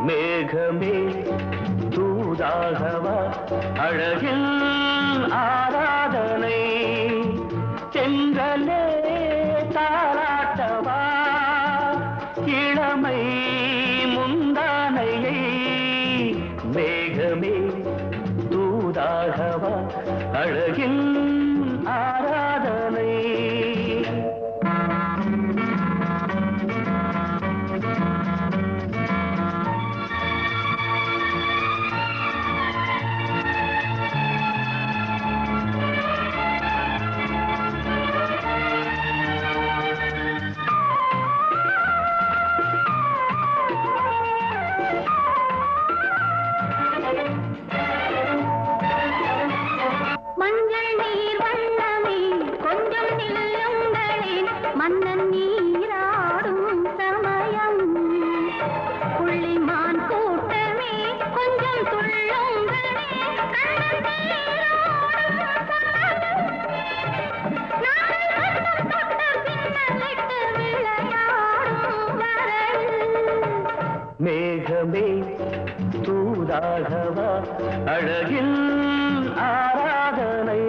மேகமே தூதாகவா அழகில் ஆராதனை செங்கலே தாராட்டவா இளமை முந்தானையை மேகமே தூதாகவா அழகில் ஆராதனை மன்னன் நீராடும் சமயம் புள்ளிமான் கூட்டமே கொஞ்சம் துள்ளுங்களே மேகமே தூதாகவா அழகில் ஆராதனை.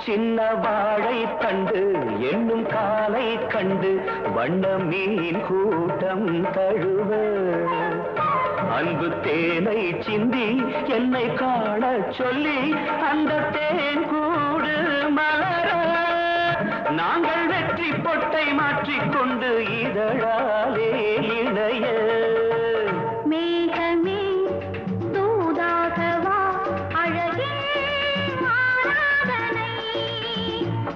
சின்ன வாழை தண்டு என்னும் காலை கண்டு வண்ண மீன் கூட்டம் தழுவ அன்பு தேனை சிந்தி என்னை காண சொல்லி அந்த தேன் கூடு மலர நாங்கள் வெற்றி பொட்டை மாற்றிக்கொண்டு இதழாலே இணைய மேகமே தூதாகவா அழகே ஆராதனை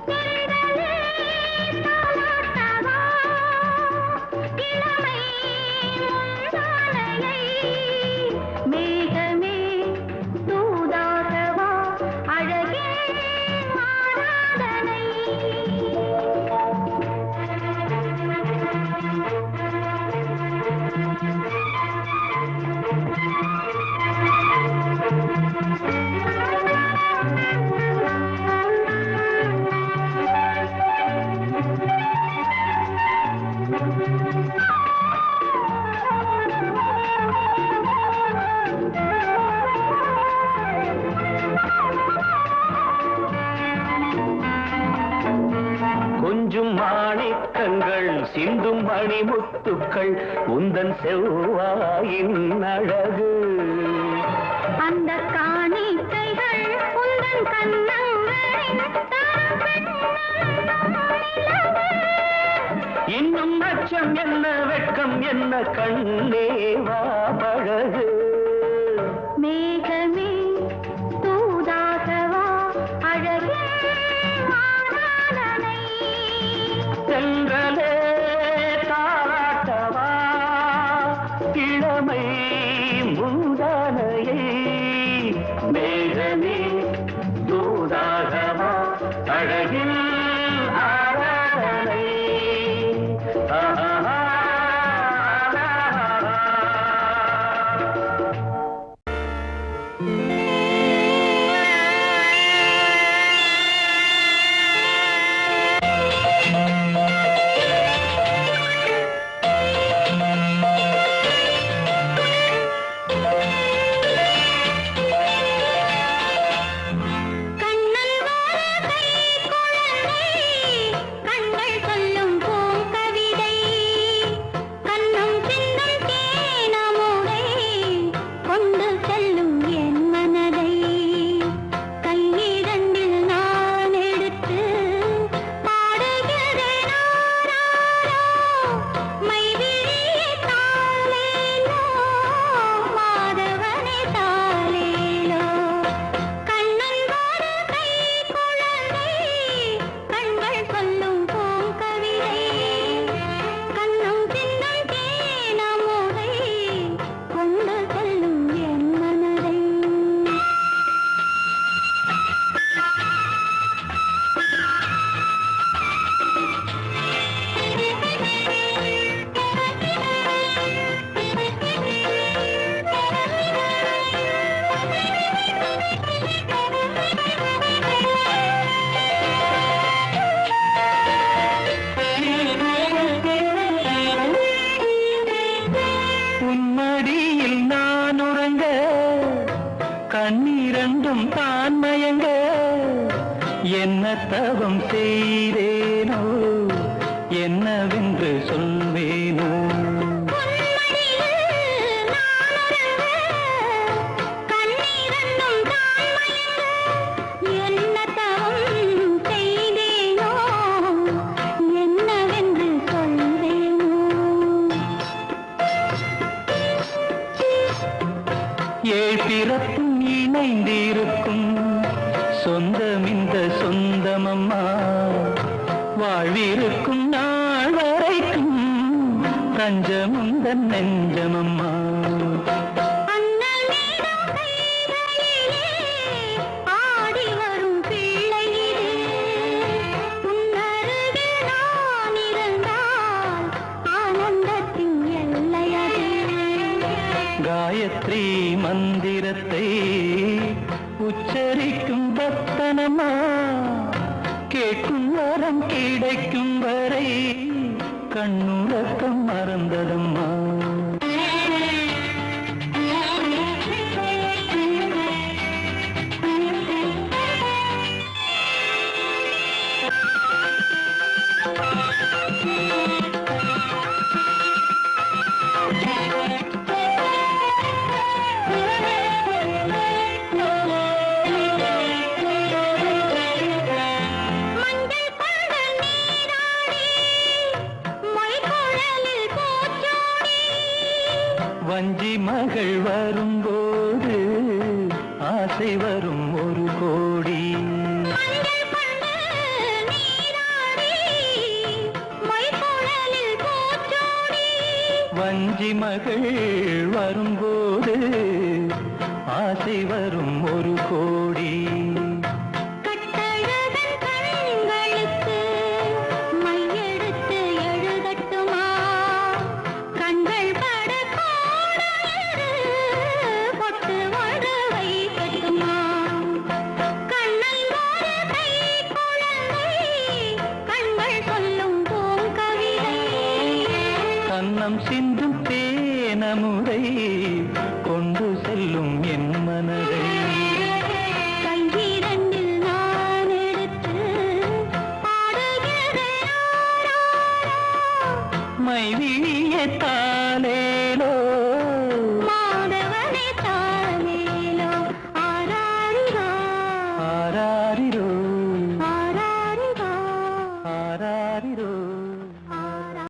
தென்றலே தாலாட்டவா இளமை முந்தானையை மேகமே தூதாகவா அழகே ஆராதனை. கொஞ்சும் மாணிக்கங்கள் சிந்தும் மணிமுத்துக்கள் உந்தன் செவ்வாயின் அழகு அந்த காணிக்கைகள் உந்தன் கண்ணங்களின் இன்னும் அச்சம் என்ன வெட்கம் என்ன கண்ணே வா பழகு. மேகமே தூதாகவா அழகே ஆராதனை தென்றலே தாலாட்டவா இளமை முந்தானையை மேகமே தூதாகவா அழகில் ஆராதனை. ஆஹா. கண்ணன் வாரகை குழந்தை கண்கள் சொல்லும் பூங்கவிதை கண்ணும் சிந்தும் தேனமுதை கொண்டு செல்லும் என் மனதை கையிரண்டில் நான் எடுத்து பாடுகிறேன் ஆராரோ மைவிழியே தாலேலோ மாதவனே தாலேலோ கண்ணன் வாரகை குழந்தை கண்கள் சொல்லும் பூங்கவிதை கண்ணும் சிந்தும் தேனமுதை கொண்டு செல்லும் என் மனதை. உன்மடியில் நான் உறங்க கண்ணீரண்டும் தான் மயங்க என்ன தவம் செய்தேனோ என்னவென்று சொல்வேனோ. என்ன தவம் செய்தேனோ என்னவென்று சொல்வேனோ. ஏழ் பிறப்பும் இணைந்திருக்கும் சொந்தம் இந்த சொந்தமம்மா வாழ்விருக்கும் நாள் வரைக்கும் தஞ்சமுந்தன் நெஞ்சமம்மா. அண்ணல் மீதும் கைகளிலே ஆடி வரும் பிள்ளை இது உன்னருகில் நான் அச்சடி மந்திரத்தை உச்சரிக்கும் பக்தனம்மா கேட்கும் வரம் கிடைக்கும் வரை கண்ணுறக்கம் மறந்ததம்மா. வஞ்சி மகள் வரும்போது ஆசை வரும் ஒரு கோடி. வஞ்சி மகள் வரும்போது ஆசை வரும் ஒரு கோடி. கண்ணம் சிந்தும் தேனமுதை கொண்டு செல்லும் என் மனதை கையிரண்டில் நான் எடுத்து மைவிழிய தாலே